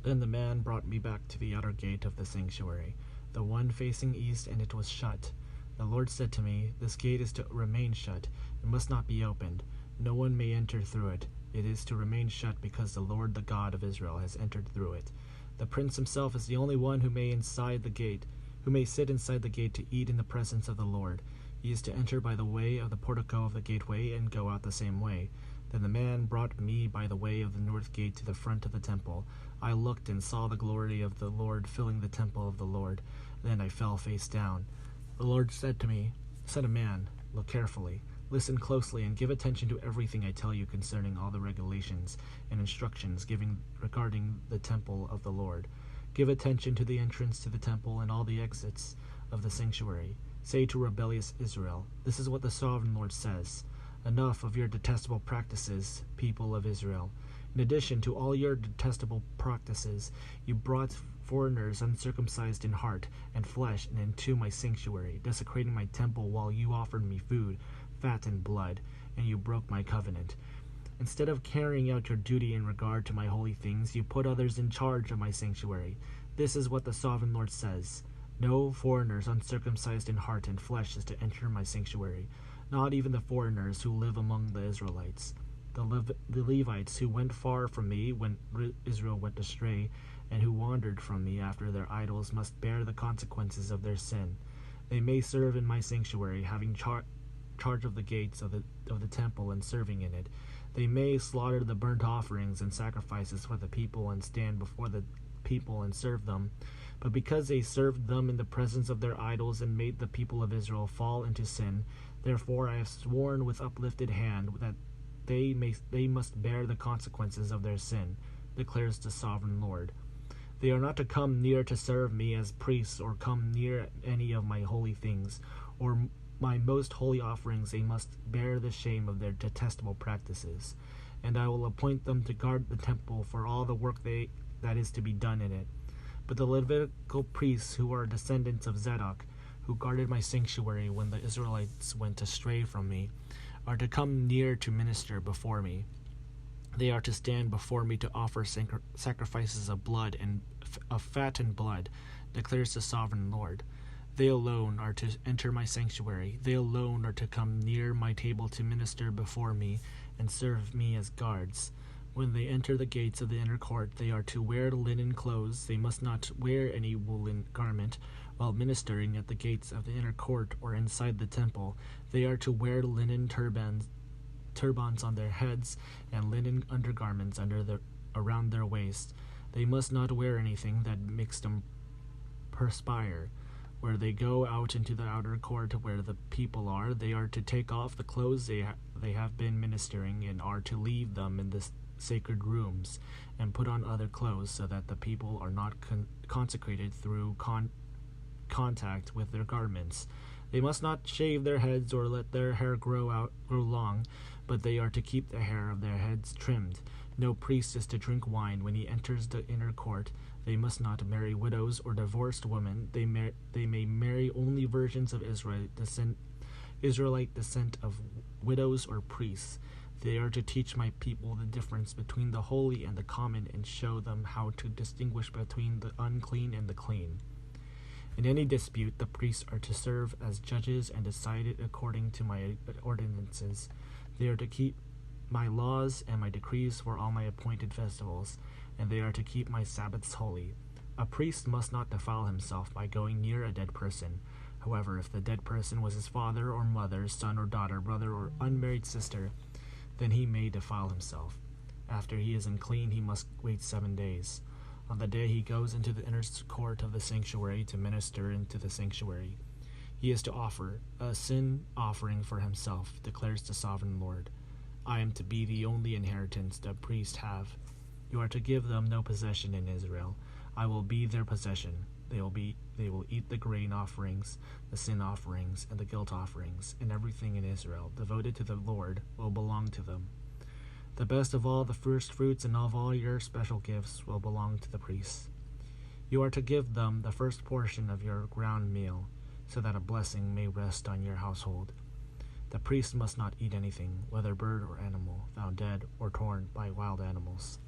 Then the man brought me back to the outer gate of the sanctuary, the one facing east, and it was shut. The Lord said to me, "This gate is to remain shut. It must not be opened. No one may enter through it. It is to remain shut because the Lord, the God of Israel, has entered through it. The prince himself is the only one who may sit inside the gate to eat in the presence of the Lord. He is to enter by the way of the portico of the gateway and go out the same way." Then the man brought me by the way of the north gate to the front of the temple. I looked and saw the glory of the Lord filling the temple of the Lord. Then I fell face down. The Lord said to me, "Son of man, look carefully. Listen closely and give attention to everything I tell you concerning all the regulations and instructions regarding the temple of the Lord. Give attention to the entrance to the temple and all the exits of the sanctuary. Say to rebellious Israel, 'This is what the sovereign Lord says. Enough of your detestable practices, people of Israel. In addition to all your detestable practices, you brought foreigners uncircumcised in heart and flesh and into my sanctuary, desecrating my temple while you offered me food, fat and blood, and you broke my covenant. Instead of carrying out your duty in regard to my holy things, you put others in charge of my sanctuary. This is what the sovereign Lord says. No foreigners uncircumcised in heart and flesh is to enter my sanctuary, not even the foreigners who live among the Israelites. The Levites who went far from me when Israel went astray, and who wandered from me after their idols, must bear the consequences of their sin. They may serve in my sanctuary, having charge of the gates of the temple and serving in it. They may slaughter the burnt offerings and sacrifices for the people and stand before the people and serve them. But because they served them in the presence of their idols and made the people of Israel fall into sin, therefore I have sworn with uplifted hand that they must bear the consequences of their sin, declares the sovereign Lord. They are not to come near to serve me as priests, or come near any of my holy things, or my most holy offerings. They must bear the shame of their detestable practices. And I will appoint them to guard the temple for all the work that is to be done in it. But the Levitical priests, who are descendants of Zadok, who guarded my sanctuary when the Israelites went astray from me, are to come near to minister before me. They are to stand before me to offer sacrifices of blood and of fat and blood, declares the sovereign Lord. They alone are to enter my sanctuary. They alone are to come near my table to minister before me and serve me as guards. When they enter the gates of the inner court, they are to wear linen clothes. They must not wear any woolen garment while ministering at the gates of the inner court or inside the temple. They are to wear linen turbans on their heads and linen undergarments around their waist. They must not wear anything that makes them perspire. Where they go out into the outer court where the people are, they are to take off the clothes they have been ministering and are to leave them in the sacred rooms and put on other clothes, so that the people are not consecrated through contact with their garments. They must not shave their heads or let their hair grow long, but they are to keep the hair of their heads trimmed. No priest is to drink wine when he enters the inner court. They must not marry widows or divorced women. They may marry only virgins of Israelite descent of widows or priests. They are to teach my people the difference between the holy and the common, and show them how to distinguish between the unclean and the clean. In any dispute, the priests are to serve as judges and decide it according to my ordinances. They are to keep my laws and my decrees for all my appointed festivals, and they are to keep my Sabbaths holy. A priest must not defile himself by going near a dead person. However, if the dead person was his father or mother, son or daughter, brother or unmarried sister, then he may defile himself. After he is unclean, he must wait 7 days. On the day he goes into the inner court of the sanctuary to minister into the sanctuary, he is to offer a sin offering for himself, declares the sovereign Lord. I am to be the only inheritance the priests have. You are to give them no possession in Israel. I will be their possession. They will eat the grain offerings, the sin offerings, and the guilt offerings, and everything in Israel devoted to the Lord will belong to them. The best of all the first fruits and of all your special gifts will belong to the priests. You are to give them the first portion of your ground meal, so that a blessing may rest on your household. The priest must not eat anything, whether bird or animal, found dead or torn by wild animals.